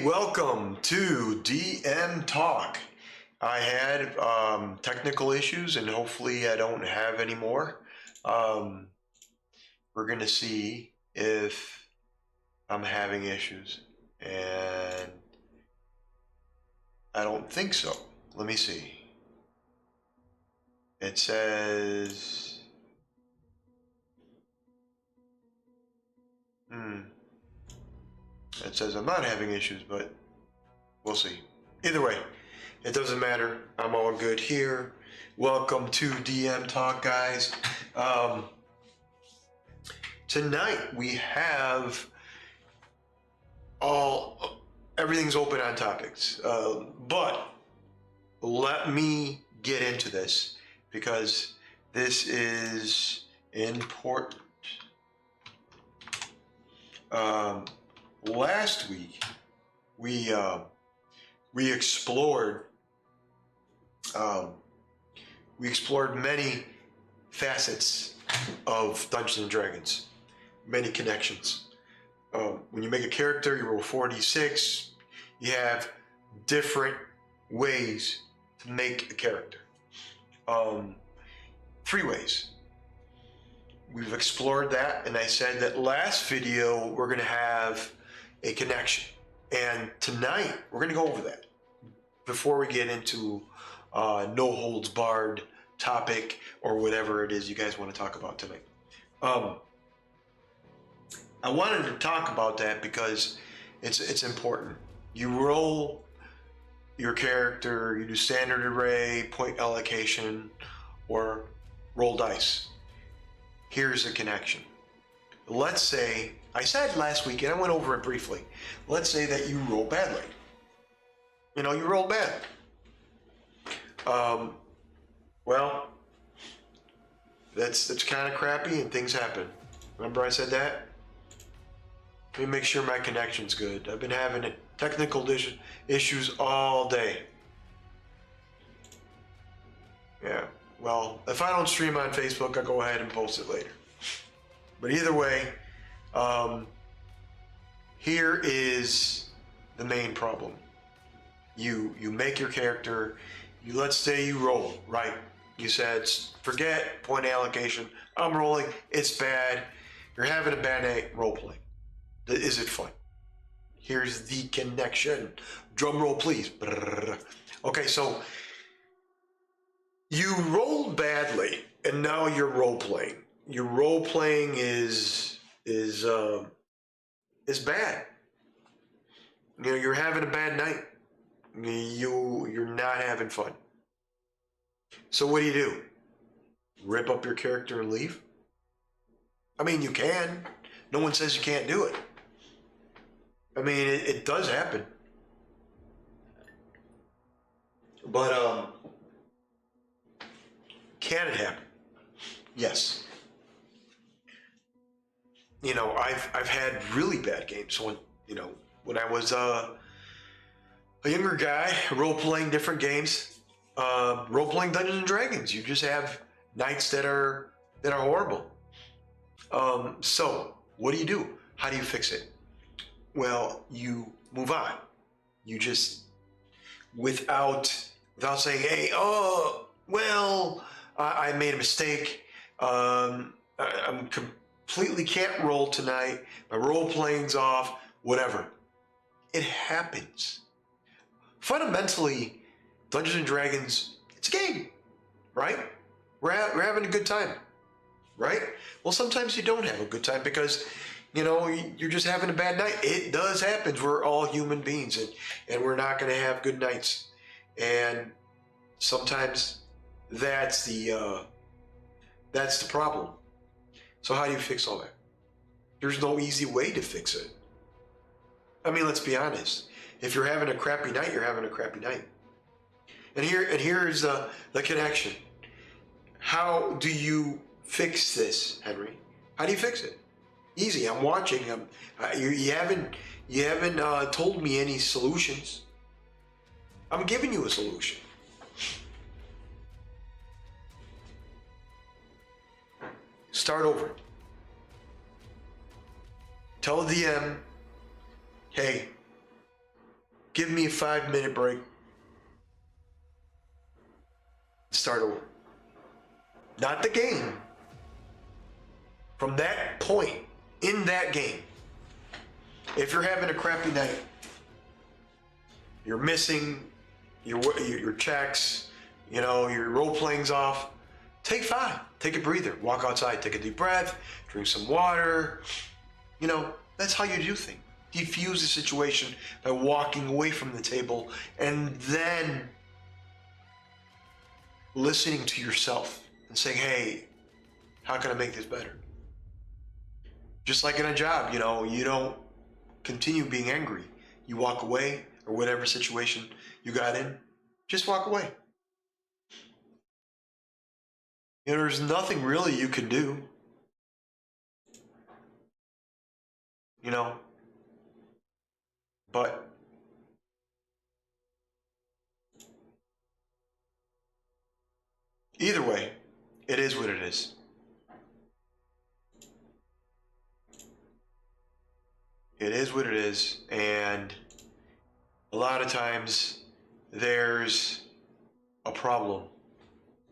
Welcome to DM Talk. I had technical issues and hopefully I don't have any more. We're going to see if I'm having issues, and I don't think so. Let me see. It says... It says I'm not having issues, but we'll see. Either way, it doesn't matter. I'm all good here. Welcome to DM Talk, guys. Tonight we have everything's open on topics, but let me get into this because this is important. Last week we explored many facets of Dungeons and Dragons, many connections. When you make a character, you roll 4d6. You have different ways to make a character. 3 ways. We've explored that, and I said that last video we're going to have a connection. And tonight we're going to go over that before we get into no holds barred topic or whatever it is you guys want to talk about tonight. I wanted to talk about that because it's important. You roll your character, you do standard array, point allocation, or roll dice. Here's the connection. Let's say, I said last week, and I went over it briefly. Let's say that you roll badly. You roll bad. Well, that's kind of crappy and things happen. Remember I said that? Let me make sure my connection's good. I've been having technical issues all day. Yeah, well, if I don't stream on Facebook, I'll go ahead and post it later. But either way, here is the main problem. You make your character, let's say you roll, right? You said, forget point allocation, I'm rolling, it's bad, you're having a bad night, role playing. Is it fun? Here's the connection. Drum roll, please. Okay, so you rolled badly, and now you're role playing. Your role playing is bad. You're having a bad night. You're not having fun. So what do? Rip up your character and leave? I mean, you can. No one says you can't do it. I mean, it does happen. But can it happen? Yes. I've had really bad games when I was a younger guy, role-playing different games, role-playing Dungeons and Dragons. You just have nights that are horrible. So what do? How do you fix it? Well, you move on. You just, without saying, hey, I made a mistake. I'm completely can't roll tonight. My role playing's off. Whatever. It happens. Fundamentally, Dungeons and Dragons, it's a game, right? We're having a good time, right? Well, sometimes you don't have a good time because you're just having a bad night. It does happen. We're all human beings, and we're not going to have good nights. And sometimes that's the problem. So how do you fix all that? There's no easy way to fix it. I mean, let's be honest. If you're having a crappy night, you're having a crappy night. And here's the connection. How do you fix this, Henry? How do you fix it? Easy. I'm watching. You haven't told me any solutions. I'm giving you a solution. Start over. Tell the DM, hey, Give me a 5-minute break. Start over. Not the game. From that point in that game, if you're having a crappy night, you're missing your checks, your role playing's off, take 5. Take a breather. Walk outside. Take a deep breath. Drink some water. That's how you do things. Defuse the situation by walking away from the table and then listening to yourself and saying, hey, how can I make this better? Just like in a job, you don't continue being angry. You walk away, or whatever situation you got in, just walk away. There's nothing really you can do. But either way, it is what it is. It is what it is, and a lot of times there's a problem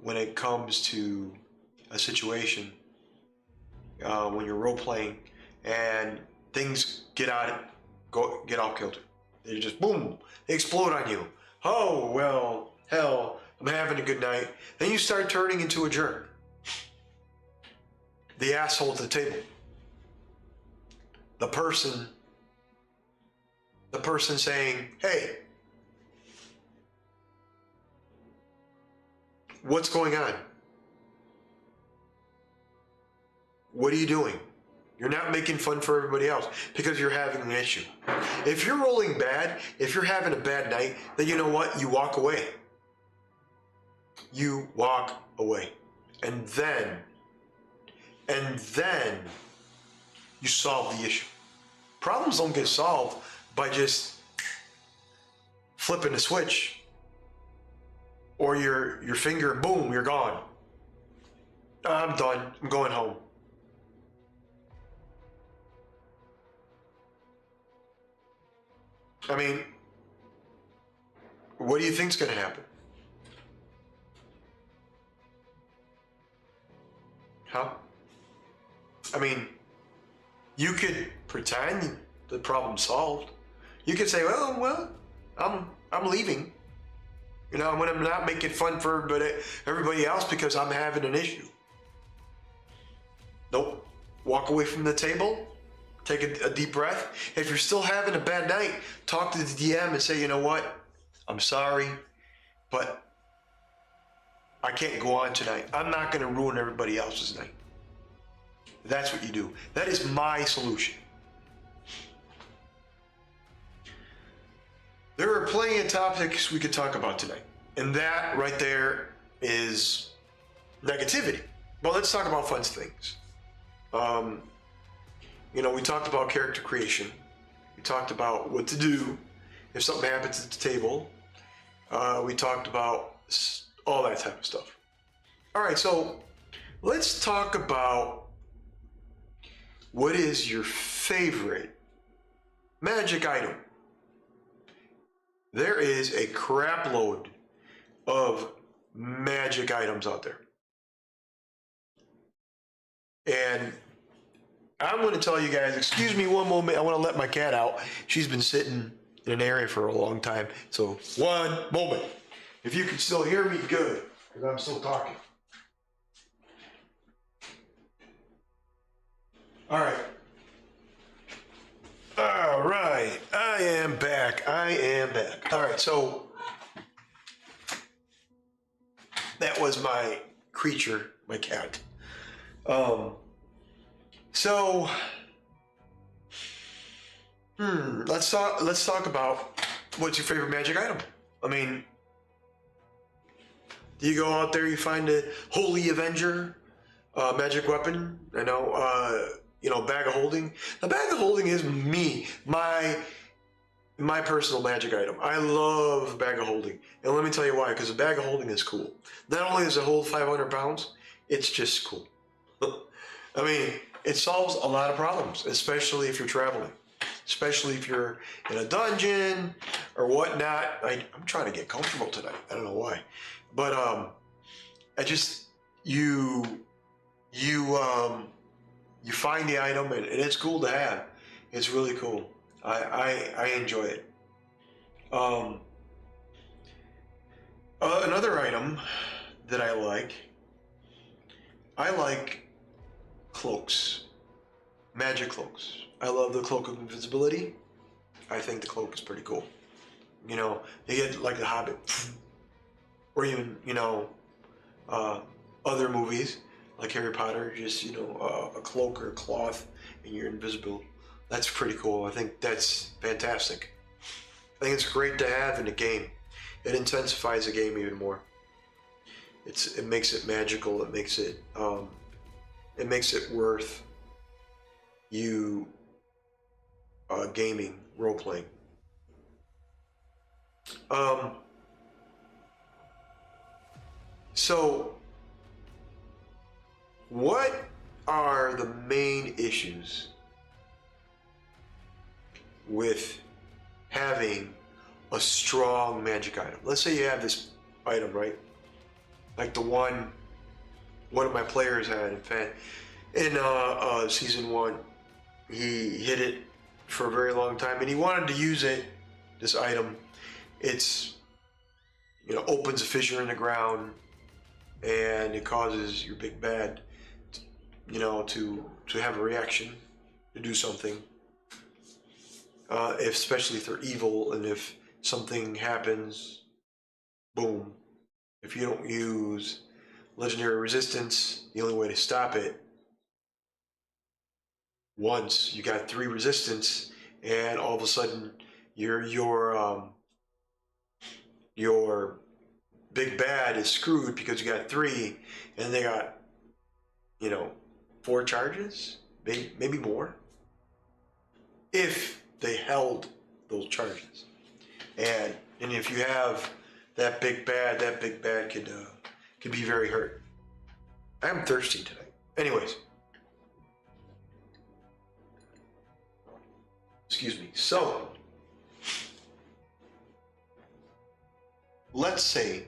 when it comes to a situation when you're role playing and things get off kilter. They just boom, they explode on you. Oh well, hell, I'm having a good night. Then you start turning into a jerk, the asshole at the table, the person saying, hey, what's going on? What are you doing? You're not making fun for everybody else because you're having an issue. If you're rolling bad, if you're having a bad night, then you know what? You walk away. You walk away. And then you solve the issue. Problems don't get solved by just flipping a switch or your finger and boom, you're gone. I'm done. I'm going home. I mean, what do you think's going to happen? Huh? I mean, you could pretend the problem's solved. You could say, well, I'm leaving. I'm not making fun for everybody else because I'm having an issue. Nope. Walk away from the table. Take a deep breath. If you're still having a bad night, talk to the DM and say, you know what? I'm sorry, but I can't go on tonight. I'm not going to ruin everybody else's night. That's what you do. That is my solution. There are plenty of topics we could talk about tonight. And that right there is negativity. Well, let's talk about fun things. We talked about character creation. We talked about what to do if something happens at the table. We talked about all that type of stuff. All right, so let's talk about what is your favorite magic item. There is a crap load of magic items out there. And I'm going to tell you guys, excuse me one moment, I want to let my cat out. She's been sitting in an area for a long time. So one moment. If you can still hear me, good, because I'm still talking. All right. All right. I am back. All right. So that was my creature, my cat. So let's talk about what's your favorite magic item. I mean, do you go out there, you find a Holy Avenger, magic weapon? I know, bag of holding. The bag of holding is my personal magic item. I love bag of holding, and let me tell you why. Because the bag of holding is cool. Not only does it hold 500 pounds, it's just cool. I mean, it solves a lot of problems, especially if you're traveling. especially if you're in a dungeon or whatnot. I'm trying to get comfortable tonight. I don't know why, but I just you find the item and it's cool to have. It's really cool. I enjoy it. Another item that I like cloaks, magic cloaks. I love the cloak of invisibility. I think the cloak is pretty cool. You know, you get like the Hobbit, or even other movies like Harry Potter. Just a cloak or a cloth, and you're invisible. That's pretty cool. I think that's fantastic. I think it's great to have in a game. It intensifies the game even more. It makes it magical. It makes it worth you gaming, role playing. So what are the main issues with having a strong magic item? Let's say you have this item, right? Like the one of my players had. In fact, in season 1, he hid it for a very long time, and he wanted to use it. This item, it's opens a fissure in the ground, and it causes your big bad, to have a reaction, to do something. Especially if they're evil, and if something happens, boom. If you don't use legendary resistance, the only way to stop it, once you got 3 resistance, and all of a sudden your big bad is screwed because you got 3, and they got 4 charges, maybe more, if they held those charges. And if you have that big bad could be very hurt. I'm thirsty tonight. Anyways, excuse me. So let's say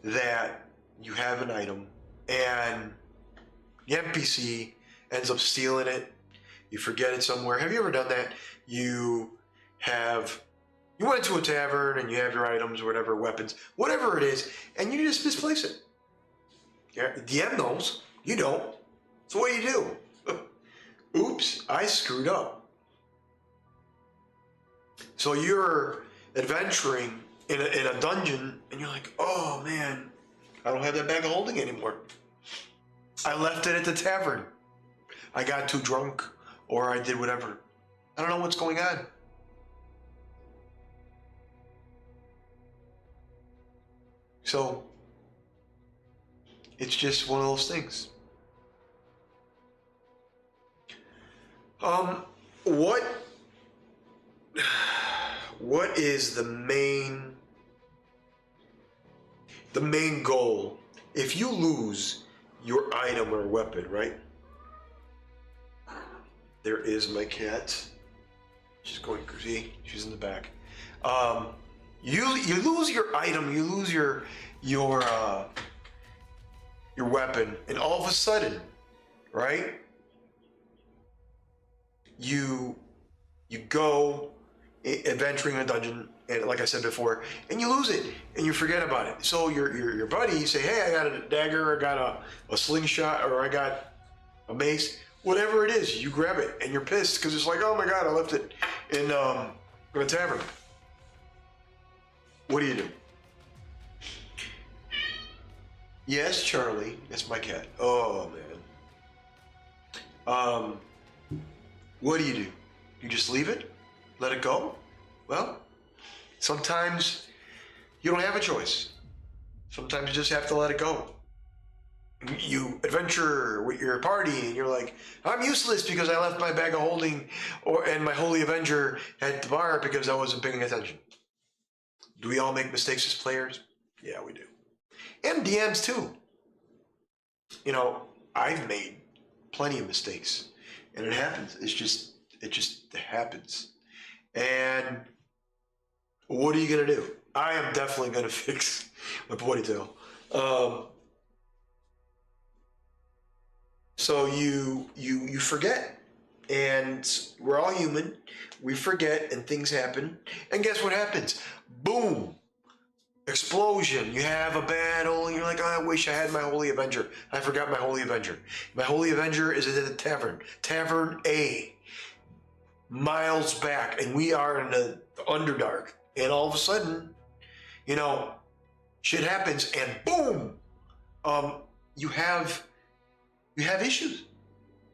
that you have an item and the NPC ends up stealing it. You forget it somewhere. Have you ever done that? You went into a tavern and you have your items or whatever, weapons, whatever it is, and you just misplace it. Yeah, the DM knows. You don't. So what do you do? Oops, I screwed up. So you're adventuring in a dungeon and you're like, oh man, I don't have that bag of holding anymore. I left it at the tavern. I got too drunk, or I did whatever. I don't know what's going on. So it's just one of those things. What is the main goal? If you lose your item or weapon, right? There is my cat. She's going crazy. She's in the back. You lose your item, you lose your weapon, and all of a sudden, right? You go adventuring in a dungeon, and like I said before, and you lose it, and you forget about it. So your buddy, you say, hey, I got a dagger, I got a slingshot, or I got a mace, whatever it is, you grab it, and you're pissed because it's like, oh my god, I left it in a tavern. What do you do? Yes, Charlie. That's my cat. Oh man. What do? You just leave it? Let it go? Well, sometimes you don't have a choice. Sometimes you just have to let it go. You adventure with your party and you're like, I'm useless because I left my bag of holding and my holy avenger at the bar because I wasn't paying attention. Do we all make mistakes as players? Yeah, we do. And DMs too. I've made plenty of mistakes, and it happens. It just happens. And what are you going to do? I am definitely going to fix my ponytail. So you forget, and we're all human. We forget, and things happen. And guess what happens? Boom! Explosion. You have a battle, and you're like, oh, I wish I had my Holy Avenger. I forgot my Holy Avenger. My Holy Avenger is at the tavern. Tavern A. Miles back, and we are in the Underdark. And all of a sudden, you know, shit happens, and boom! You have issues.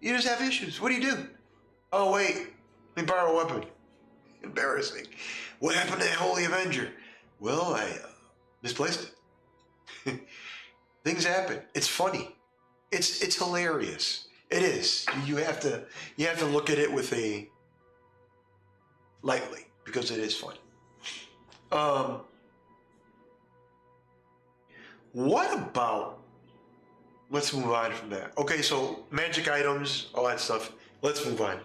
You just have issues. What do? Oh, wait. Let me borrow a weapon. Embarrassing. What happened to that Holy Avenger? Well, I misplaced it. Things happen. It's funny. It's hilarious. It is. You have to look at it with a lightly, because it is funny. What about, let's move on from that. Okay, so magic items, all that stuff. Let's move on.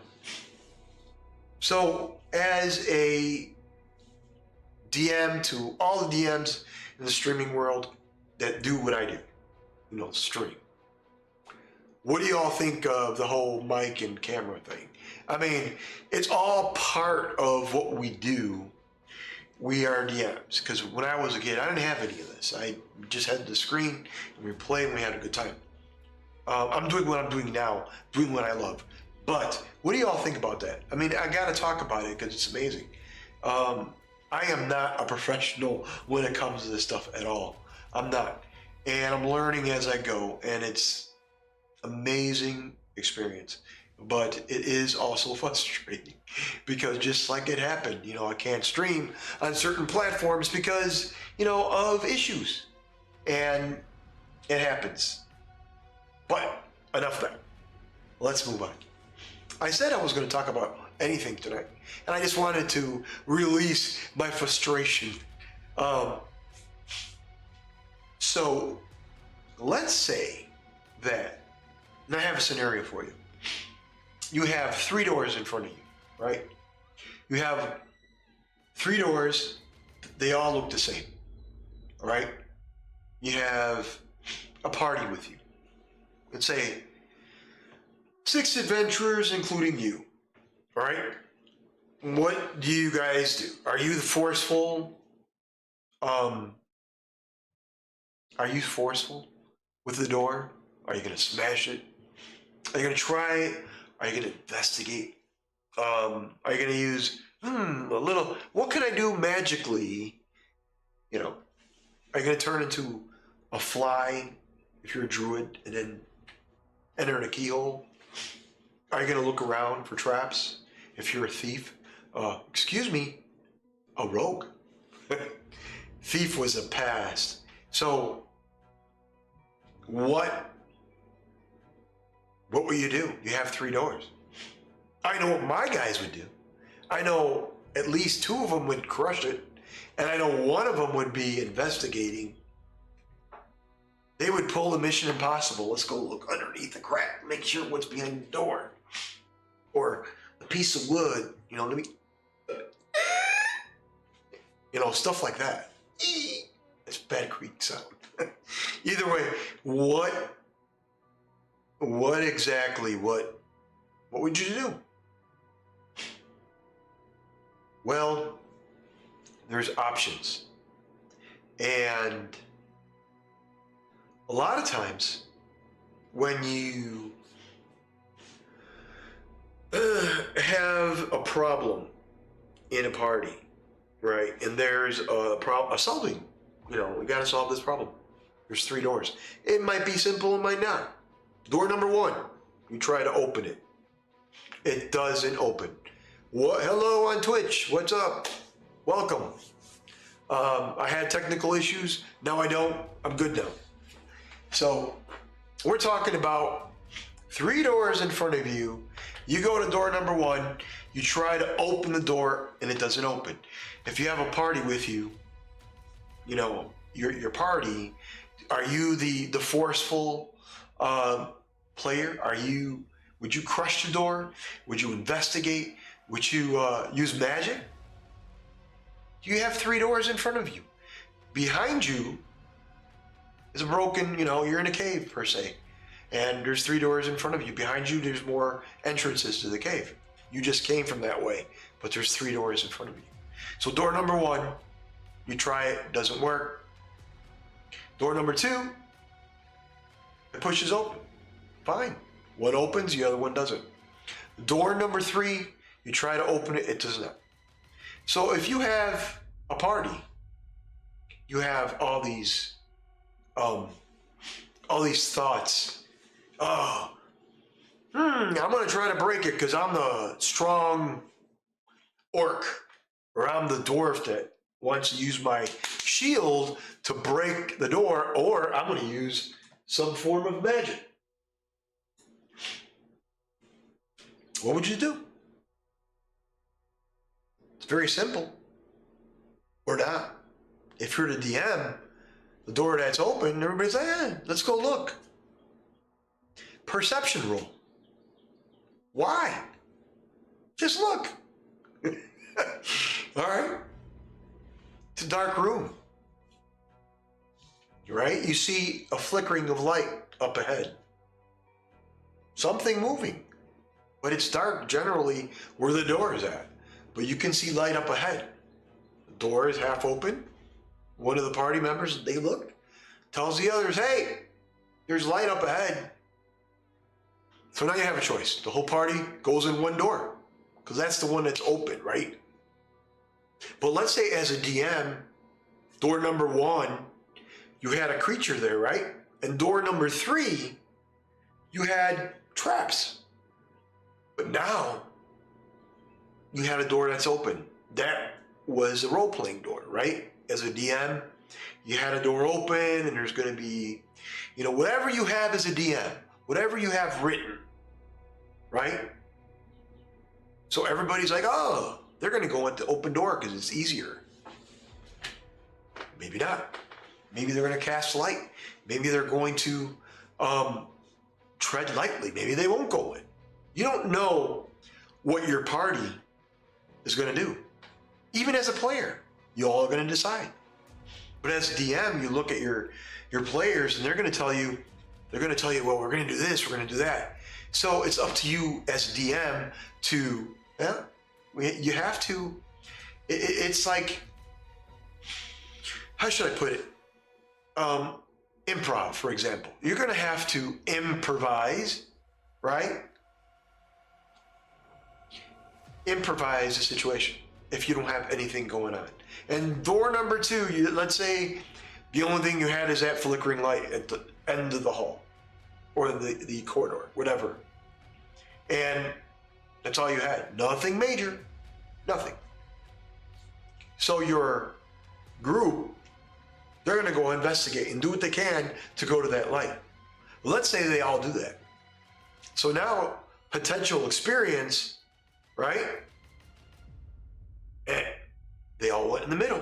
So, as a DM to all the DMs in the streaming world that do what I do, stream. What do you all think of the whole mic and camera thing? I mean, it's all part of what we do. We are DMs, because when I was a kid, I didn't have any of this. I just had the screen, and we played, and we had a good time. I'm doing what I'm doing now, doing what I love. But what do you all think about that? I mean, I got to talk about it because it's amazing. I am not a professional when it comes to this stuff at all. I'm not. And I'm learning as I go, and it's amazing experience. But it is also frustrating because just like it happened, I can't stream on certain platforms because, of issues. And it happens. But enough of that. Let's move on. I said I was going to talk about anything tonight, and I just wanted to release my frustration. So let's say that, and I have a scenario for you. You have 3 doors in front of you, right? You have 3 doors. They all look the same, all right? You have a party with you. Let's say 6 adventurers, including you, all right? What do you guys do? Are you forceful? Are you forceful with the door? Are you going to smash it? Are you going to try it? Are you going to investigate? Are you going to use a little? What can I do magically? Are you going to turn into a fly if you're a druid and then enter in a keyhole? Are you going to look around for traps if you're a thief? Excuse me, a rogue. Thief was a past. So what will you do? You have 3 doors. I know what my guys would do. I know at least 2 of them would crush it, and I know one of them would be investigating. They would pull the Mission Impossible. Let's go look underneath the crack, make sure what's behind the door. Or a piece of wood, let me, stuff like that. It's bad creak sound. Either way, what would you do? Well, there's options. And a lot of times when you have a problem in a party, right? And there's a solving, we got to solve this problem. There's 3 doors. It might be simple, it might not. Door number 1, you try to open it. It doesn't open. What? Hello on Twitch. What's up? Welcome. I had technical issues. Now I don't. I'm good now. So we're talking about 3 doors in front of you. You go to door number 1. You try to open the door and it doesn't open. If you have a party with you, your party, are you the forceful player? Would you crush the door? Would you investigate? Would you use magic? You have 3 doors in front of you. Behind you is a broken, you're in a cave per se. And there's 3 doors in front of you. Behind you, there's more entrances to the cave. You just came from that way, but there's 3 doors in front of you. So door number 1, you try it, doesn't work. Door number 2, it pushes open. Fine. One opens, the other one doesn't. Door number 3, you try to open it, it does not. So if you have a party, you have all these thoughts. Oh, I'm gonna try to break it because I'm the strong orc, or I'm the dwarf that wants to use my shield to break the door, or I'm gonna use some form of magic. What would you do? It's very simple. Or not. If you're the DM, the door that's open, everybody's like, let's go look. Perception roll. Why? Just look. All right. It's a dark room. Right? You see a flickering of light up ahead. Something moving. But it's dark generally where the door is at. But you can see light up ahead. The door is half open. One of the party members, they look, tells the others, hey, there's light up ahead. So now you have a choice. The whole party goes in one door because that's the one that's open, right? But let's say as a DM, door number 1, you had a creature there, right? And door number 3, you had traps. But now you had a door that's open. That was a role-playing door, right? As a DM, you had a door open and there's going to be, whatever you have as a DM, whatever you have written, right? So everybody's like, oh, they're going to go into open door because it's easier. Maybe not. Maybe they're going to cast light. Maybe they're going to tread lightly. Maybe they won't go in. You don't know what your party is going to do. Even as a player, you all are going to decide. But as a DM, you look at your players and they're going to tell you, well, we're going to do this, we're going to do that. So it's up to you as a DM to, you have to, it's like, how should I put it? Improv, for example. You're going to have to improvise, right? Improvise a situation if you don't have anything going on. And door number 2, let's say the only thing you had is that flickering light at the end of the hall or the corridor, whatever. And that's all you had. Nothing major, nothing. So your group, they're going to go investigate and do what they can to go to that light. Let's say they all do that. So now potential experience, right? And they all went in the middle.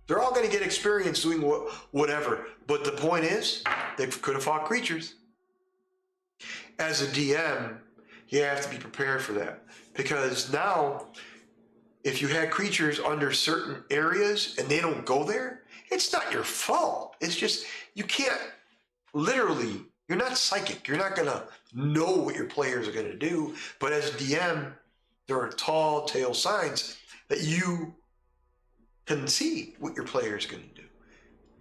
They're all going to get experience doing whatever. But the point is, they could have fought creatures. As a DM, you have to be prepared for that. Because now, if you had creatures under certain areas and they don't go there, it's not your fault. It's just, you can't, literally, you're not psychic. You're not going to know what your players are going to do. But as a DM, there are tall tale signs that you can see what your players are going to do.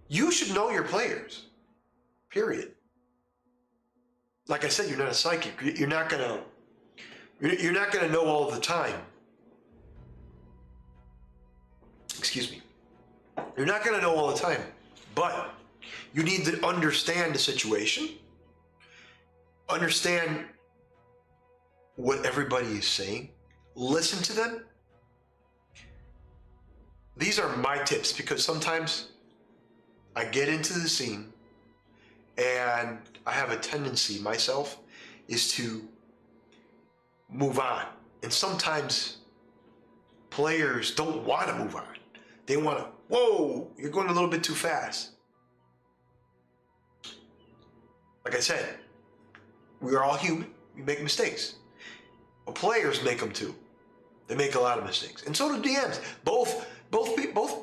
You should know your players, period. Like I said, you're not a psychic. You're not going to know all the time. Excuse me. You're not going to know all the time, but you need to understand the situation, understand what everybody is saying, listen to them. These are my tips because sometimes I get into the scene and I have a tendency myself is to move on. And sometimes players don't want to move on. They want to, whoa, you're going a little bit too fast. Like I said, we are all human. You make mistakes. Well, players make them too. They make a lot of mistakes, and so do DMs. Both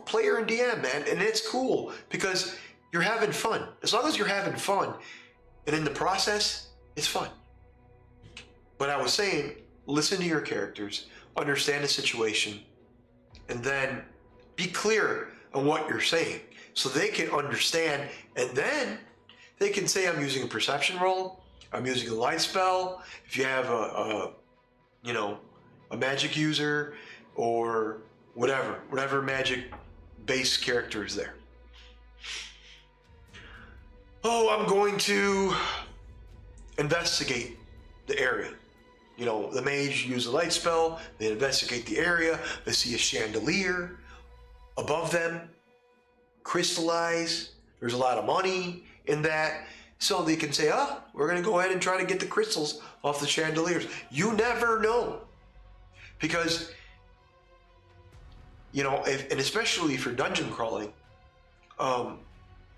player and DM, man, and it's cool because you're having fun. As long as you're having fun, and in the process, it's fun. But I was saying, listen to your characters, understand the situation, and then be clear on what you're saying so they can understand, and then they can say, I'm using a perception roll, I'm using a light spell. If you have a magic user or whatever magic base character is there. Oh, I'm going to investigate the area. The mage use a light spell, they investigate the area, they see a chandelier above them, crystallize, there's a lot of money in that, so they can say, we're going to go ahead and try to get the crystals off the chandeliers. You never know. Because, and especially for dungeon crawling,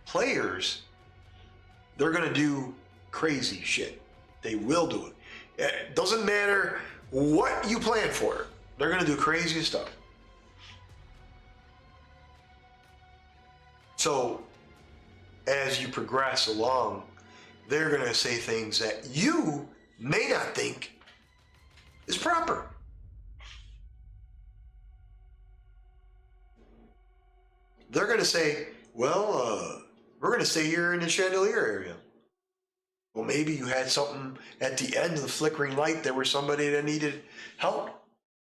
players, they're going to do crazy shit. They will do it. It doesn't matter what you plan for. They're going to do crazy stuff. So, as you progress along, they're going to say things that you may not think is proper. They're going to say, well, we're going to stay here in the chandelier area. Well, maybe you had something at the end of the flickering light. There was somebody that needed help.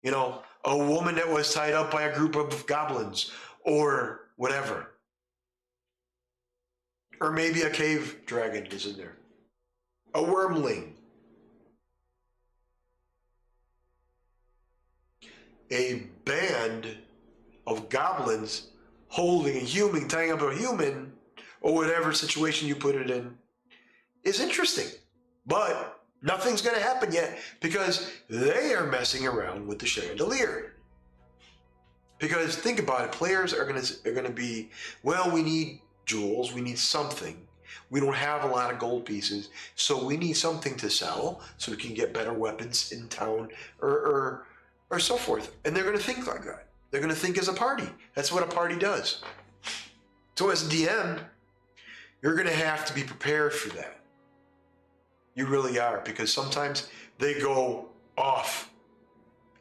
A woman that was tied up by a group of goblins or whatever. Or maybe a cave dragon is in there. A wormling. A band of goblins holding a human, tying up a human, or whatever situation you put it in, is interesting. But nothing's going to happen yet because they are messing around with the chandelier. Because think about it, players are going to be, well, we need jewels, we need something. We don't have a lot of gold pieces, so we need something to sell so we can get better weapons in town or so forth. And they're going to think like that. They're going to think as a party. That's what a party does. So as a DM, you're going to have to be prepared for that. You really are, because sometimes they go off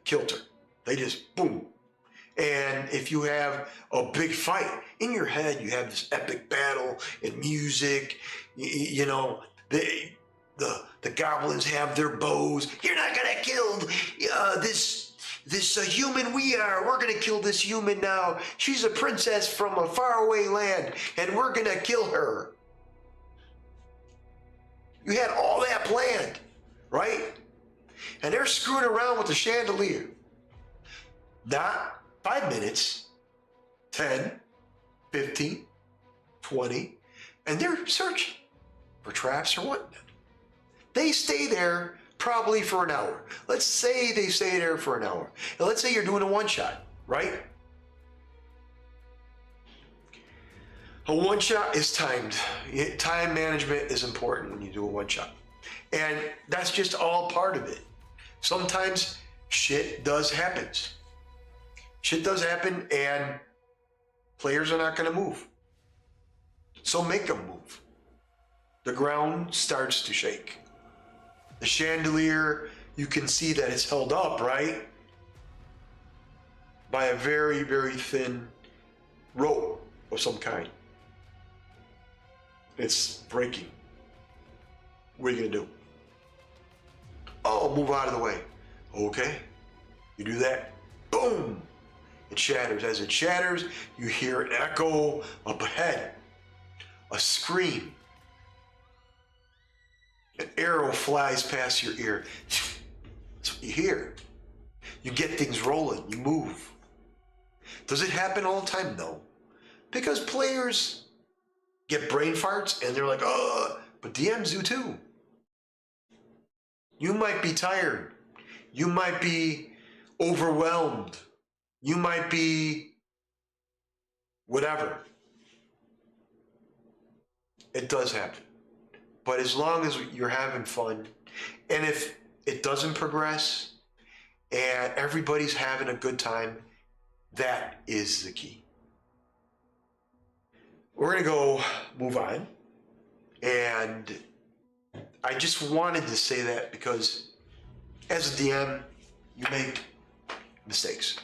kilter. They just boom. And if you have a big fight in your head, you have this epic battle and music, the goblins have their bows. You're not going to kill this human we are. We're going to kill this human now. She's a princess from a faraway land, and we're going to kill her. You had all that planned, right? And they're screwing around with the chandelier. Not 5 minutes, 10, 15, 20, and they're searching for traps or whatnot. They stay there probably for an hour. Let's say they stay there for an hour. And let's say you're doing a one-shot, right? A one-shot is timed. Time management is important when you do a one-shot. And that's just all part of it. Sometimes shit does happen. Shit does happen and players are not going to move. So make them move. The ground starts to shake. The chandelier, you can see that it's held up, right? By a very, very thin rope of some kind. It's breaking. What are you going to do? Oh, move out of the way. Okay. You do that. Boom. It shatters. As it shatters, you hear an echo up ahead. A scream. An arrow flies past your ear. That's what you hear. You get things rolling. You move. Does it happen all the time? No. Because players get brain farts and they're like, oh, but DMs do too. You might be tired. You might be overwhelmed. You might be whatever. It does happen. But as long as you're having fun, and if it doesn't progress, and everybody's having a good time, that is the key. We're going to go move on. And I just wanted to say that because as a DM, you make mistakes.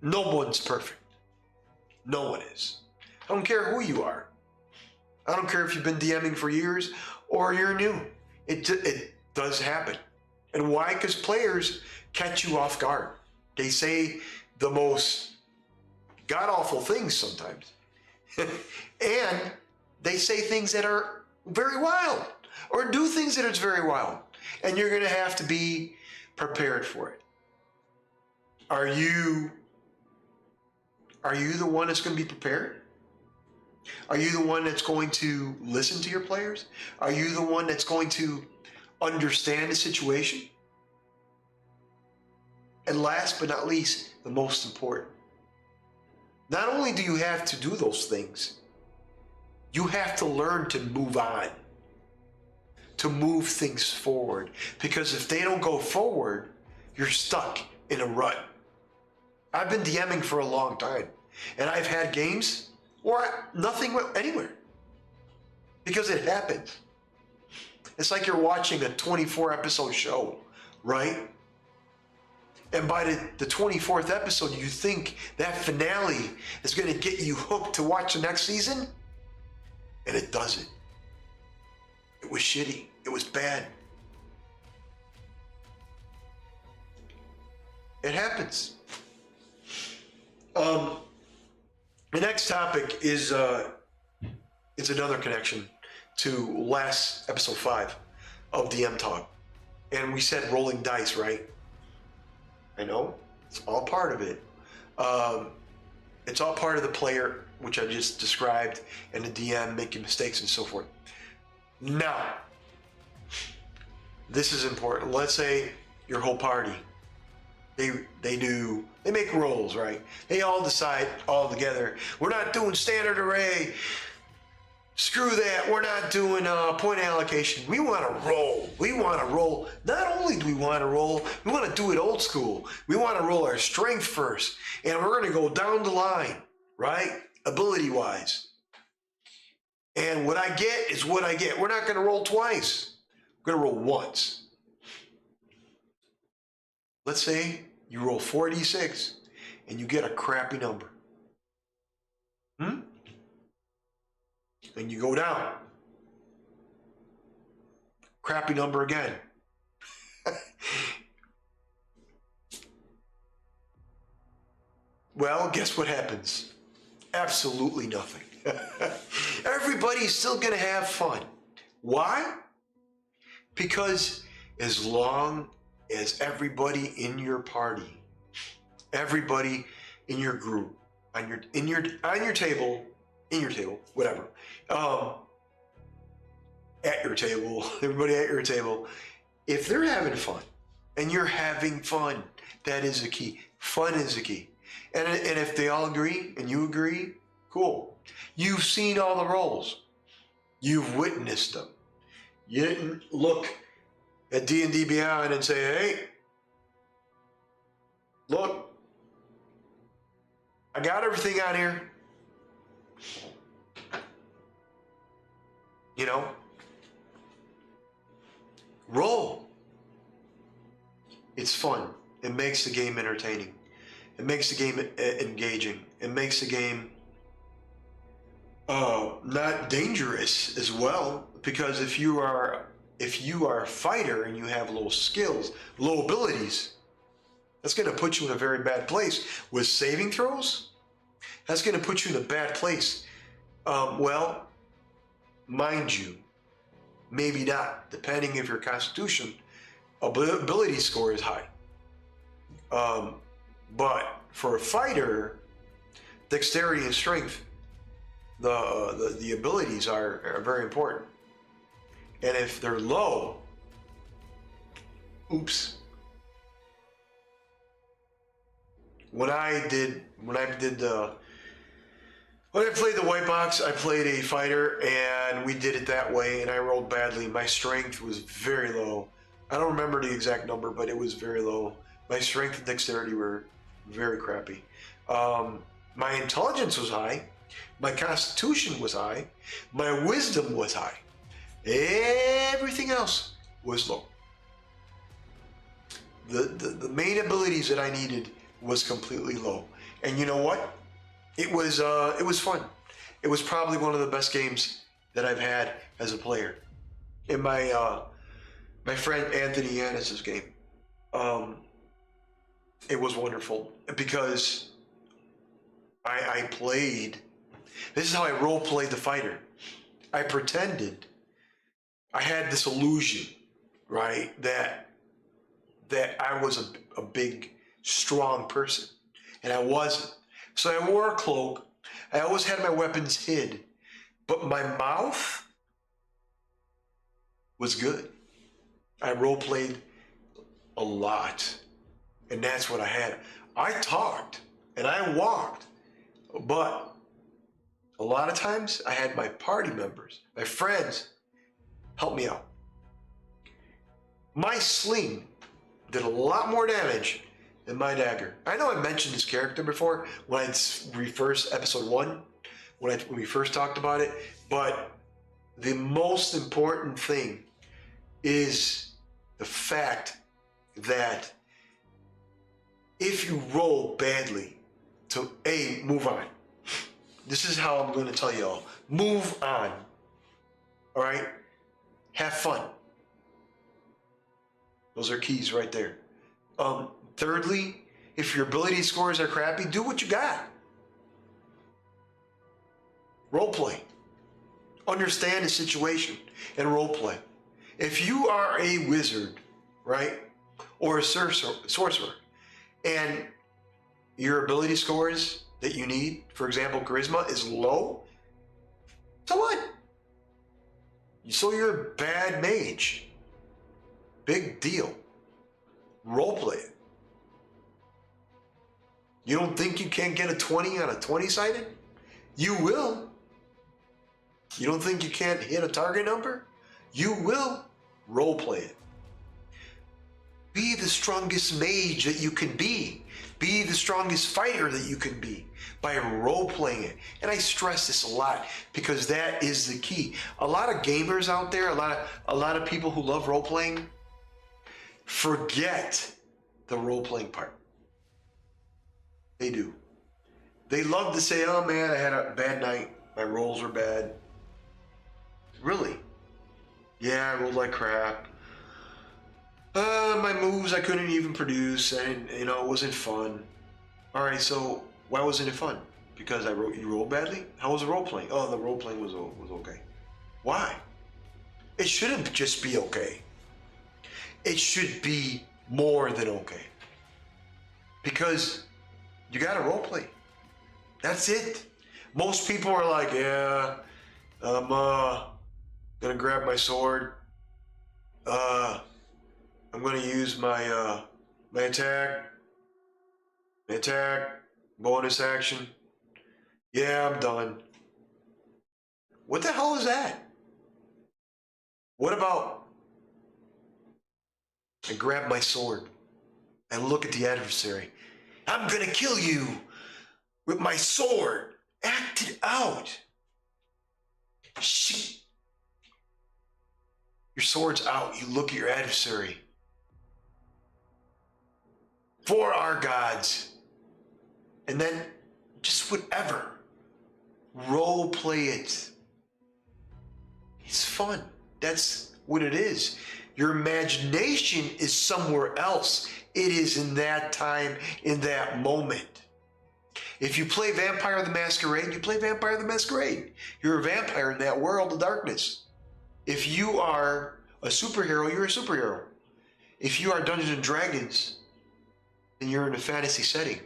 No one's perfect. No one is. I don't care who you are. I don't care if you've been DMing for years or you're new. It does happen. And why? Because players catch you off guard. They say the most god-awful things sometimes. And they say things that are very wild, or do things that is very wild. And you're going to have to be prepared for it. Are you the one that's going to be prepared? Are you the one that's going to listen to your players? Are you the one that's going to understand the situation? And last but not least, the most important. Not only do you have to do those things, you have to learn to move on, to move things forward. Because if they don't go forward, you're stuck in a rut. I've been DMing for a long time, and I've had games where nothing went anywhere. Because it happens. It's like you're watching a 24-episode show, right? And by the 24th episode, you think that finale is going to get you hooked to watch the next season? And it doesn't. It was shitty. It was bad. It happens. The next topic is another connection to last episode 5 of DM Talk. And we said rolling dice, right? I know. It's all part of it. It's all part of the player, which I just described, and the DM making mistakes and so forth. Now, this is important. Let's say your whole party, they make rolls, right? They all decide all together, we're not doing standard array. Screw that. We're not doing point allocation. We want to roll. We want to roll. Not only do we want to roll, we want to do it old school. We want to roll our strength first. And we're going to go down the line, right? Ability-wise. And what I get is what I get. We're not going to roll twice. We're going to roll once. Let's say you roll 4d6 and you get a crappy number. And you go down. Crappy number again. Well, guess what happens? Absolutely nothing. Everybody's still going to have fun. Why? Because as long as everybody in your party, everybody in your group, on your table, whatever, at your table, everybody at your table, if they're having fun and you're having fun, that is the key. Fun is the key. And if they all agree and you agree, cool. You've seen all the roles. You've witnessed them. You didn't look at D&D Beyond and say, hey, look, I got everything on here. You know, roll. It's fun. It makes the game entertaining. It makes the game engaging. It makes the game not dangerous as well, because if you are a fighter and you have low skills, low abilities, that's going to put you in a very bad place. With saving throws, that's going to put you in a bad place. Well, mind you, maybe not, depending if your constitution ability score is high. But for a fighter, dexterity and strength, the abilities are very important. And if they're low, oops. When I played the white box, I played a fighter, and we did it that way, and I rolled badly. My strength was very low. I don't remember the exact number, but it was very low. My strength and dexterity were very crappy. My intelligence was high. My constitution was high. My wisdom was high. Everything else was low. The main abilities that I needed was completely low. And you know what? It was fun. It was probably one of the best games that I've had as a player. In my friend Anthony Yanis's game, it was wonderful because I played. This is how I role played the fighter. I pretended. I had this illusion, right, that I was a big, strong person, and I wasn't. So I wore a cloak. I always had my weapons hid, but my mouth was good. I role played a lot, and that's what I had. I talked and I walked, but a lot of times I had my party members, my friends, help me out. My sling did a lot more damage than my dagger. I know I mentioned this character before when I first episode 1, when we first talked about it, but the most important thing is the fact that if you roll badly, to move on. This is how I'm going to tell you all. Move on. All right? Have fun. Those are keys right there. Thirdly, if your ability scores are crappy, do what you got. Role play. Understand the situation and role play. If you are a wizard, right, or a sorcerer, and your ability scores that you need, for example, charisma, is low, so what? So you're a bad mage. Big deal. Role play it. You don't think you can't get a 20 on a 20-sided? You will. You don't think you can't hit a target number? You will. Role play it. Be the strongest mage that you can be. Be the strongest fighter that you can be by role playing it. And I stress this a lot because that is the key. A lot of gamers out there, a lot of people who love role playing forget the role playing part. They do. They love to say, "Oh man, I had a bad night. My rolls were bad." Really? Yeah, I rolled like crap. My moves I couldn't even produce, and it wasn't fun. All right, so why wasn't it fun? Because you rolled badly? How was the role playing? Oh, the role playing was okay. Why? It shouldn't just be okay. It should be more than okay. Because you got to role play. That's it. Most people are like, yeah, I'm gonna grab my sword. I'm gonna use my my attack, bonus action. Yeah, I'm done. What the hell is that? What about I grab my sword and look at the adversary? I'm gonna kill you with my sword. Act it out. Shit. Your sword's out. You look at your adversary. For our gods. And then just whatever. Role play it. It's fun. That's what it is. Your imagination is somewhere else. It is in that time, in that moment. If you play Vampire the Masquerade, you play Vampire the Masquerade. You're a vampire in that world of darkness. If you are a superhero, you're a superhero. If you are Dungeons and Dragons, then you're in a fantasy setting.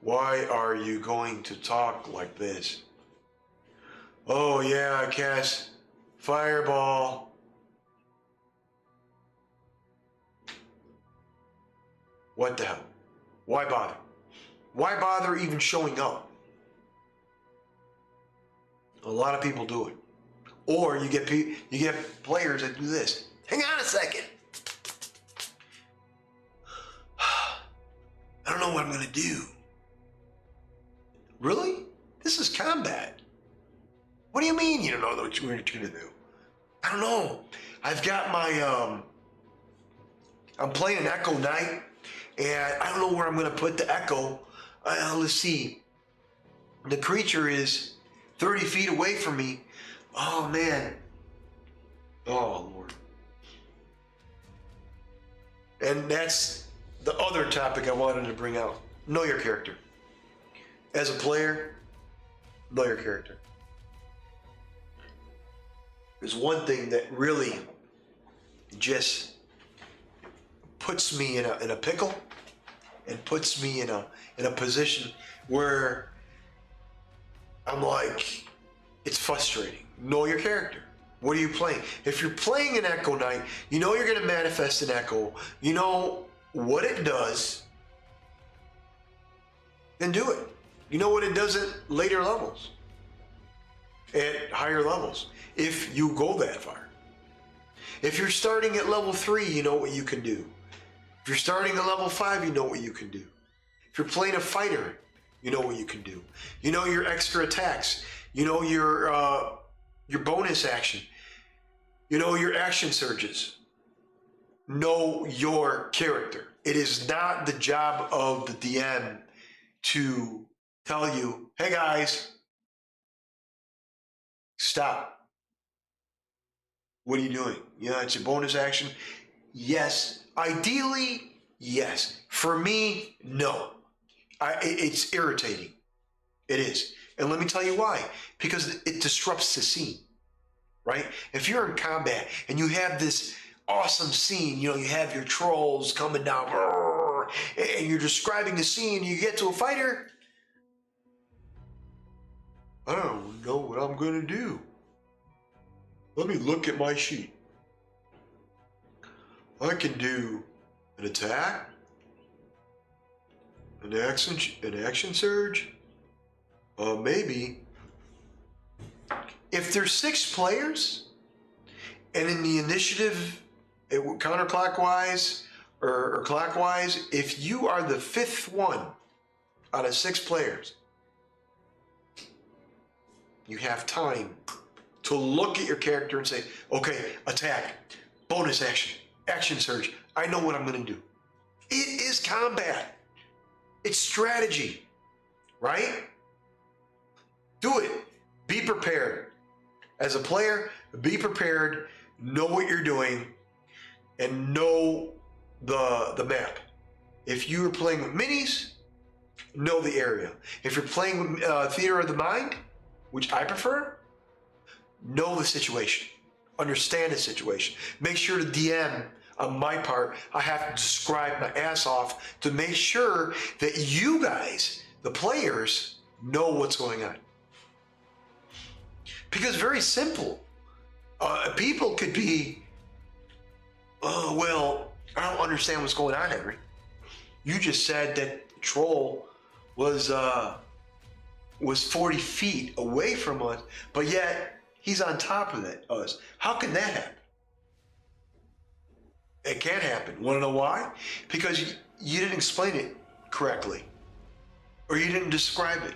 Why are you going to talk like this? Oh yeah, I cast Fireball. What the hell? Why bother? Why bother even showing up? A lot of people do it. Or you get players that do this. Hang on a second. I don't know what I'm going to do. Really? This is combat. What do you mean you don't know what you're going to do? I don't know. I've got my, I'm playing an Echo Knight, and I don't know where I'm going to put the Echo. Let's see. The creature is 30 feet away from me. Oh, man. Oh, Lord. And that's the other topic I wanted to bring out. Know your character. As a player, know your character. There's one thing that really just puts me in a pickle and puts me in a position where I'm like, it's frustrating. Know your character. What are you playing? If you're playing an Echo Knight, you know you're going to manifest an Echo. You know what it does, then do it. You know what it does at later levels, at higher levels, if you go that far. If you're starting at level 3, you know what you can do. If you're starting at level 5, you know what you can do. If you're playing a fighter, you know what you can do. You know your extra attacks. You know your bonus action. You know your action surges. Know your character. It is not the job of the DM to tell you, hey guys, stop. What are you doing? Yeah, it's a bonus action. Yes. Ideally, yes. For me, no. It's irritating. It is. And let me tell you why. Because it disrupts the scene, right? If you're in combat and you have this awesome scene, you know, you have your trolls coming down, and you're describing the scene, you get to a fighter, I don't know what I'm going to do. Let me look at my sheet. I can do an attack, an action surge, maybe. If there's 6 players, and in the initiative, counterclockwise or clockwise, if you are the 5th one out of 6 players, you have time to look at your character and say, okay, attack, bonus action, action surge. I know what I'm going to do. It is combat. It's strategy, right? Do it. Be prepared. As a player, be prepared, know what you're doing, and know the map. If you're playing with minis, know the area. If you're playing with Theater of the Mind, which I prefer, know the situation. Understand the situation. Make sure the DM, on my part, I have to describe my ass off to make sure that you guys, the players, know what's going on. Because very simple. People could be, oh, well, I don't understand what's going on, Henry. You just said that the troll was 40 feet away from us, but yet he's on top of us. How can that happen? It can't happen. Want to know why? Because you didn't explain it correctly, or you didn't describe it.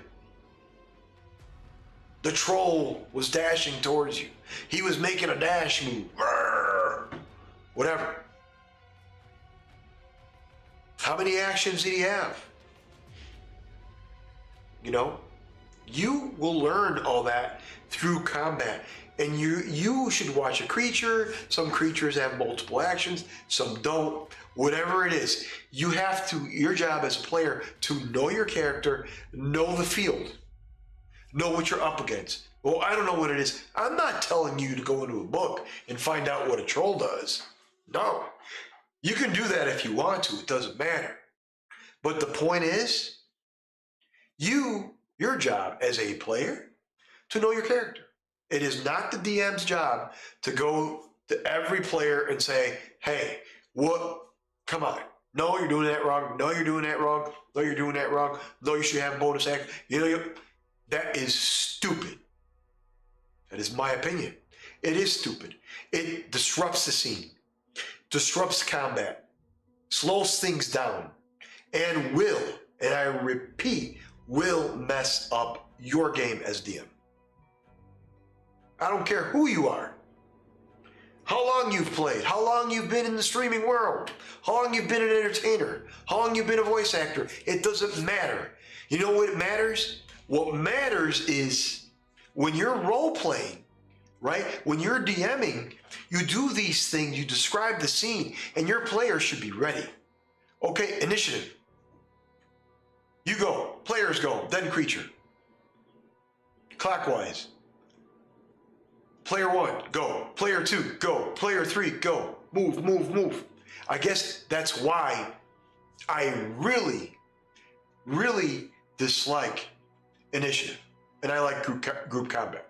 The troll was dashing towards you. He was making a dash move. Whatever. How many actions did he have? You know, you will learn all that through combat. And you should watch a creature. Some creatures have multiple actions, some don't. Whatever it is, you have to, your job as a player, to know your character, know the field, know what you're up against. Well, I don't know what it is. I'm not telling you to go into a book and find out what a troll does. No. You can do that if you want to. It doesn't matter. But the point is, your job as a player, to know your character. It is not the DM's job to go to every player and say, hey, what? Come on. No, you're doing that wrong. No, you're doing that wrong. No, you're doing that wrong. No, you should have bonus action. You know, that is stupid. That is my opinion. It is stupid. It disrupts the scene, disrupts combat, slows things down, and will, and I repeat, will mess up your game as DM. I don't care who you are, how long you've played, how long you've been in the streaming world, how long you've been an entertainer, how long you've been a voice actor. It doesn't matter. You know what matters? What matters is when you're role playing, right? When you're DMing, you do these things, you describe the scene, and your player should be ready. Okay, initiative. You go, players go, then creature. Clockwise. Player 1, go. Player 2, go. Player 3, go. Move, move, move. I guess that's why I really, really dislike initiative. And I like group combat.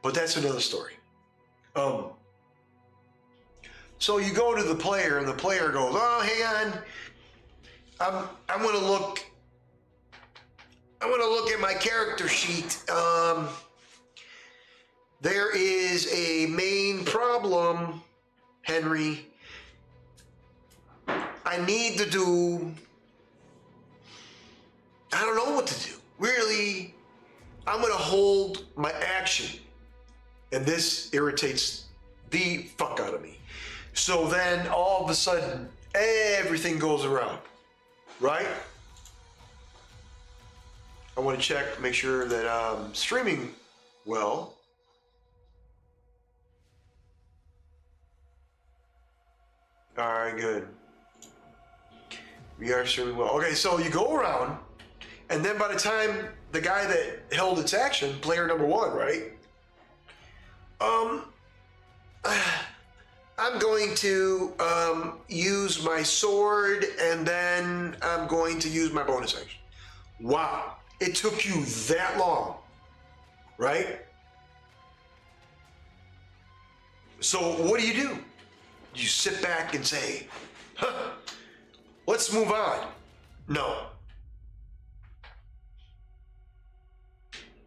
But that's another story. So you go to the player and the player goes, oh, hang on. I'm gonna look at my character sheet. There is a main problem, Henry. I need to do, I don't know what to do. Really, I'm gonna hold my action. And this irritates the fuck out of me. So then all of a sudden, everything goes around, right? I want to check, make sure that I'm streaming well. All right, good. We are streaming well. Okay, so you go around, and then by the time the guy that held its action, player number 1, right? I'm going to use my sword, and then I'm going to use my bonus action. Wow, it took you that long, right? So what do? You sit back and say, huh, let's move on. No.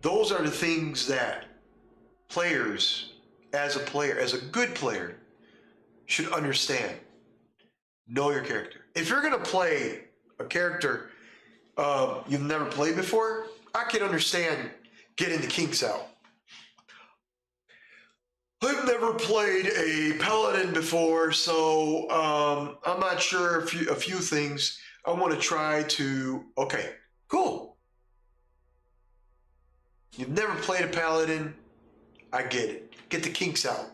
Those are the things that players, as a good player, should understand. Know your character. If you're gonna play a character you've never played before, I can understand getting the kinks out. I've never played a paladin before, so I'm not sure a few things. I want to try to. Okay, cool. You've never played a paladin. I get it. Get the kinks out.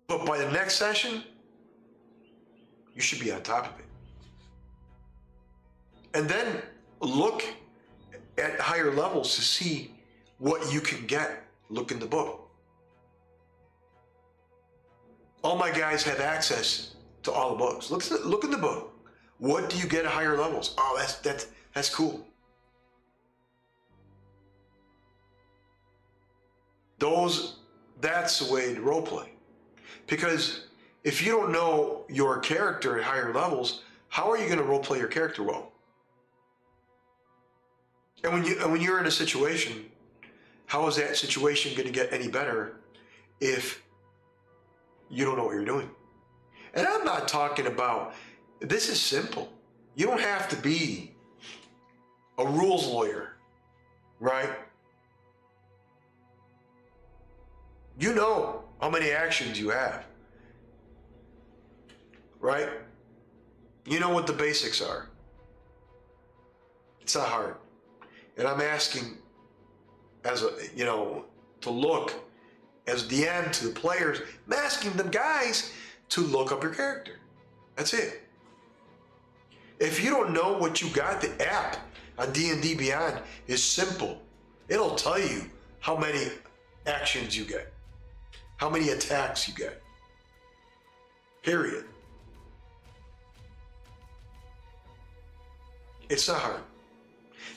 But by the next session, you should be on top of it. And then look at higher levels to see what you can get. Look in the book. All my guys have access to all the books. Look in the book. What do you get at higher levels? Oh, that's cool. That's the way to role play. Because if you don't know your character at higher levels, how are you going to role play your character well? And when you're in a situation, how is that situation going to get any better if you don't know what you're doing? And I'm not talking about, this is simple. You don't have to be a rules lawyer, right? You know how many actions you have, right? You know what the basics are. It's not hard. And I'm asking to look as DM to the players, I'm asking them guys to look up your character. That's it. If you don't know what you got, the app on D&D Beyond is simple. It'll tell you how many actions you get, how many attacks you get. Period. It's not hard.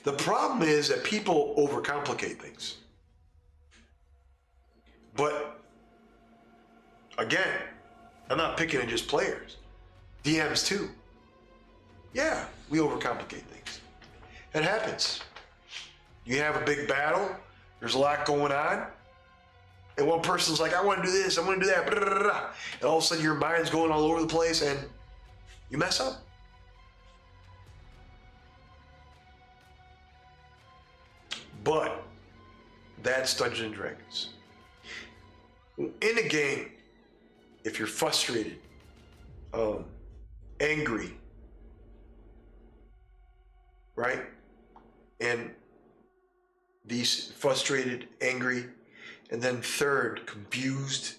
The problem is that people overcomplicate things. But again, I'm not picking on just players. DMs too. Yeah, we overcomplicate things. It happens. You have a big battle, there's a lot going on, And one person's like, I want to do this, I want to do that, blah, blah, blah, blah. And all of a sudden your mind's going all over the place and you mess up. But that's Dungeons and Dragons. In a game, if you're frustrated, angry, right? And these frustrated, angry, and then third, confused.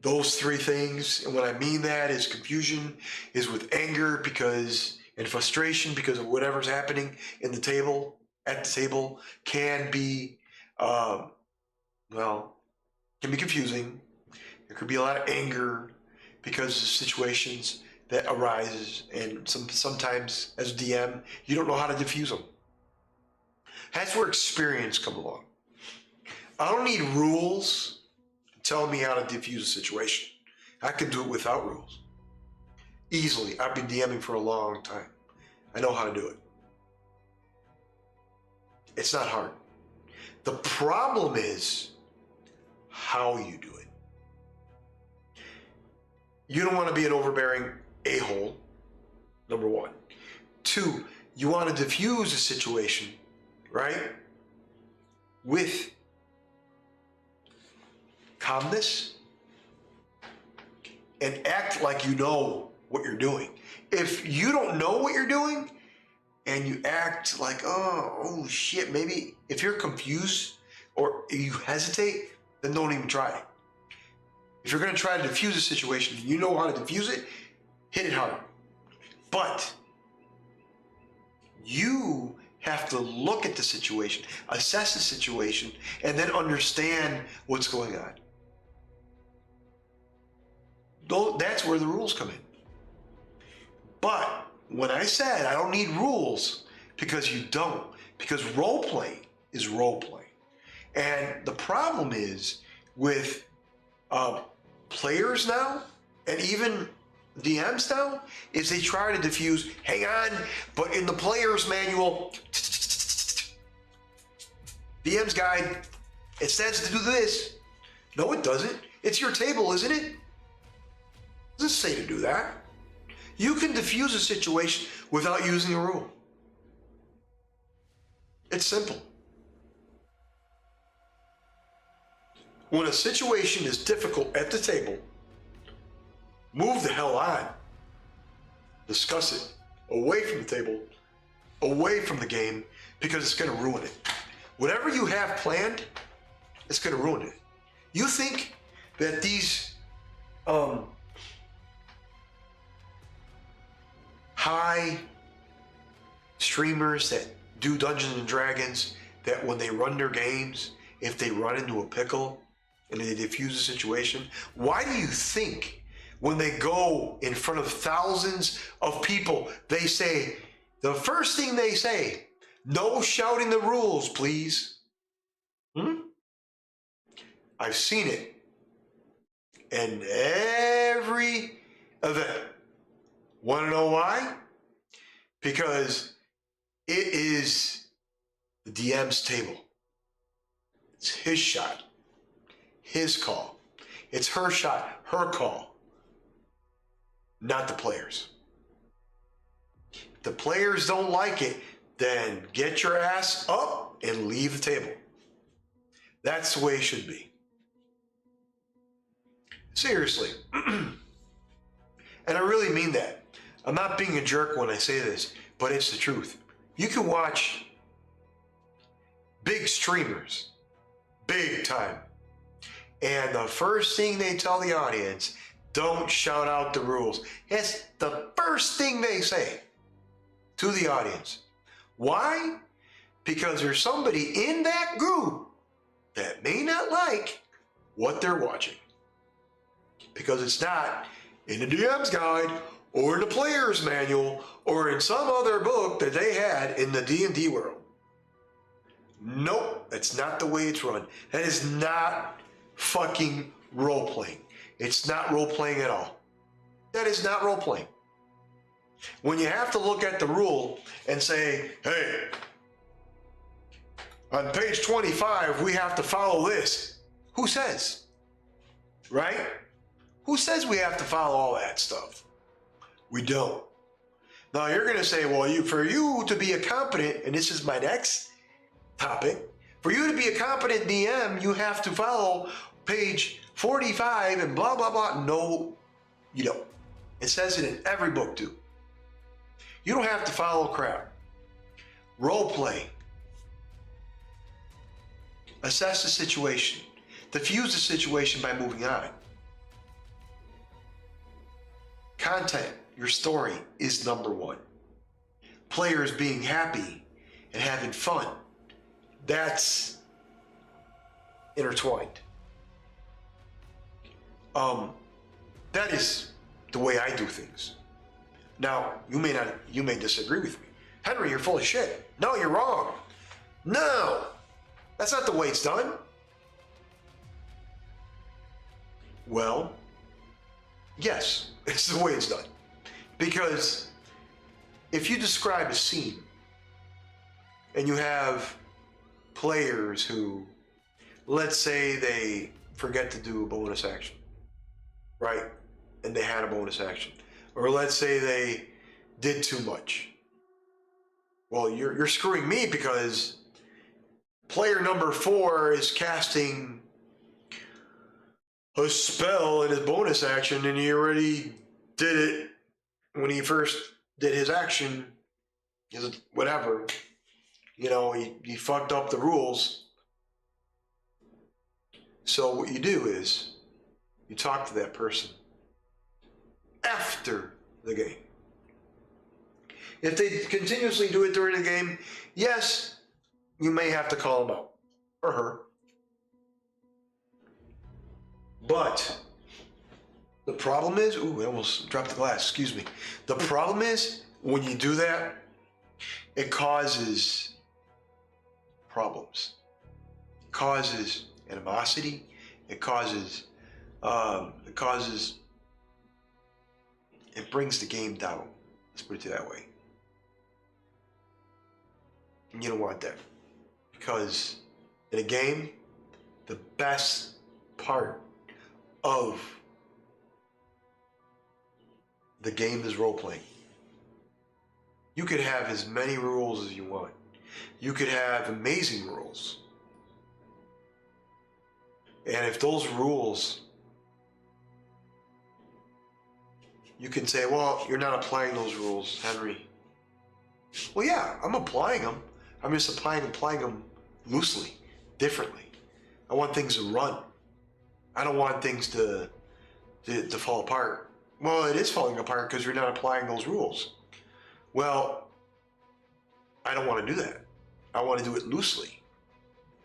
Those three things, and what I mean that is confusion is with anger because and frustration because of whatever's happening at the table, can be can be confusing. There could be a lot of anger because of situations that arises, and sometimes as a DM, you don't know how to diffuse them. That's where experience come along. I don't need rules telling me how to diffuse a situation. I can do it without rules. Easily. I've been DMing for a long time. I know how to do it. It's not hard. The problem is how you do it. You don't want to be an overbearing a-hole, number one. Two, you want to diffuse a situation, right, with calmness and act like you know what you're doing. If you don't know what you're doing and you act like, oh shit, maybe if you're confused or you hesitate, then don't even try it. If you're going to try to diffuse a situation and you know how to diffuse it, hit it hard. But you have to look at the situation, assess the situation, and then understand what's going on. That's where the rules come in. But when I said I don't need rules, because you don't, because role-playing is role-playing. And the problem is with players now, and even DMs now, is they try to diffuse, hang on, but in the player's manual, DM's guide, it says to do this. No, it doesn't. It's your table, isn't it? It doesn't say to do that. You can diffuse a situation without using a rule. It's simple. When a situation is difficult at the table, move the hell on. Discuss it away from the table, away from the game, because it's going to ruin it. Whatever you have planned, it's going to ruin it. You think that these high streamers that do Dungeons and Dragons, that when they run their games, if they run into a pickle and they diffuse a situation, why do you think when they go in front of thousands of people, they say, the first thing they say, no shouting the rules, please? I've seen it in every event. Want to know why? Because it is the DM's table. It's his shot, his call. It's her shot, her call, not the players. If the players don't like it, then get your ass up and leave the table. That's the way it should be. Seriously. And I really mean that. I'm not being a jerk when I say this, but it's the truth. You can watch big streamers, big time, and the first thing they tell the audience, don't shout out the rules. It's the first thing they say to the audience. Why? Because there's somebody in that group that may not like what they're watching. Because it's not in the DM's guide or in the player's manual or in some other book that they had in the D&D world. Nope, that's not the way it's run. That is not fucking role-playing. It's not role-playing at all. That is not role-playing. When you have to look at the rule and say, hey, on page 25, we have to follow this. Who says? Right? Who says we have to follow all that stuff? We don't. Now you're going to say, well, for you to be a competent, and this is my next topic, for you to be a competent DM, you have to follow page 45 and blah, blah, blah. No, you don't. It says it in every book, too. You don't have to follow crap. Role play. Assess the situation. Diffuse the situation by moving on. Content, your story, is number one. Players being happy and having fun, that's intertwined. That is the way I do things. Now, you may disagree with me. Henry, you're full of shit. No, you're wrong. No, that's not the way it's done. Well, yes, it's the way it's done. Because if you describe a scene and you have players who, let's say they forget to do a bonus action, right? And they had a bonus action. Or let's say they did too much. Well, you're screwing me because player number 4 is casting a spell in his bonus action and he already did it when he first did his action. Whatever. You know, he fucked up the rules. So what you do is you talk to that person after the game. If they continuously do it during the game, yes, you may have to call them out, or her. But the problem is, I almost dropped the glass, excuse me. The problem is, when you do that, it causes problems. It causes animosity. It brings the game down. Let's put it that way. And you don't want that. Because in a game, the best part of the game is role-playing. You could have as many rules as you want. You could have amazing rules. And if those rules, you can say, well, you're not applying those rules, Henry. Well, yeah, I'm applying them. I'm just applying them loosely, differently. I want things to run. I don't want things to fall apart. Well, it is falling apart because you're not applying those rules. Well, I don't want to do that. I want to do it loosely,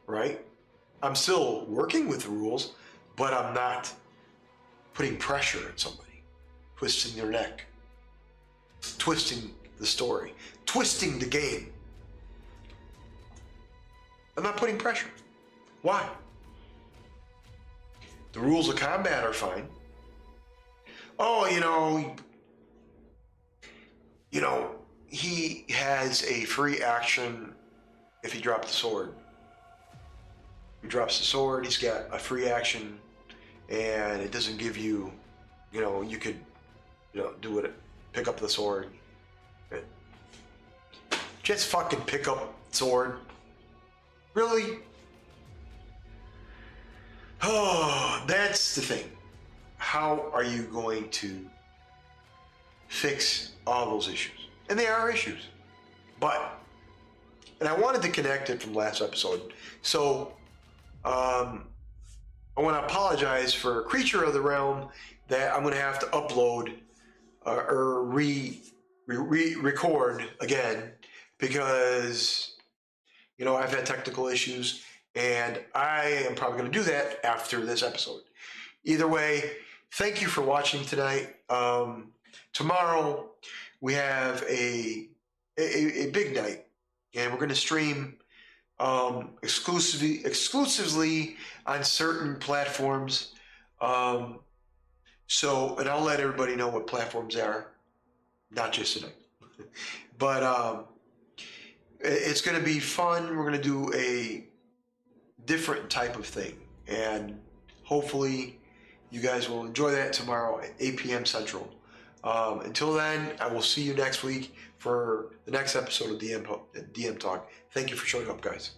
right? I'm still working with the rules, but I'm not putting pressure on somebody, twisting their neck, twisting the story, twisting the game. I'm not putting pressure. Why? The rules of combat are fine. Oh, he has a free action if he drops the sword. He drops the sword, he's got a free action, and it doesn't give you, you could, do it, pick up the sword. Just fucking pick up sword. Really? Oh, that's the thing. How are you going to fix all those issues? And they are issues. And I wanted to connect it from last episode. So, I want to apologize for Creature of the Realm that I'm going to have to upload or record again because, I've had technical issues and I am probably going to do that after this episode. Either way, thank you for watching tonight. Tomorrow we have a big night and we're going to stream exclusively on certain platforms. And I'll let everybody know what platforms they are, not just tonight. But it's going to be fun. We're going to do a different type of thing. And hopefully you guys will enjoy that tomorrow at 8 p.m. Central. Until then, I will see you next week for the next episode of DM Talk. Thank you for showing up, guys.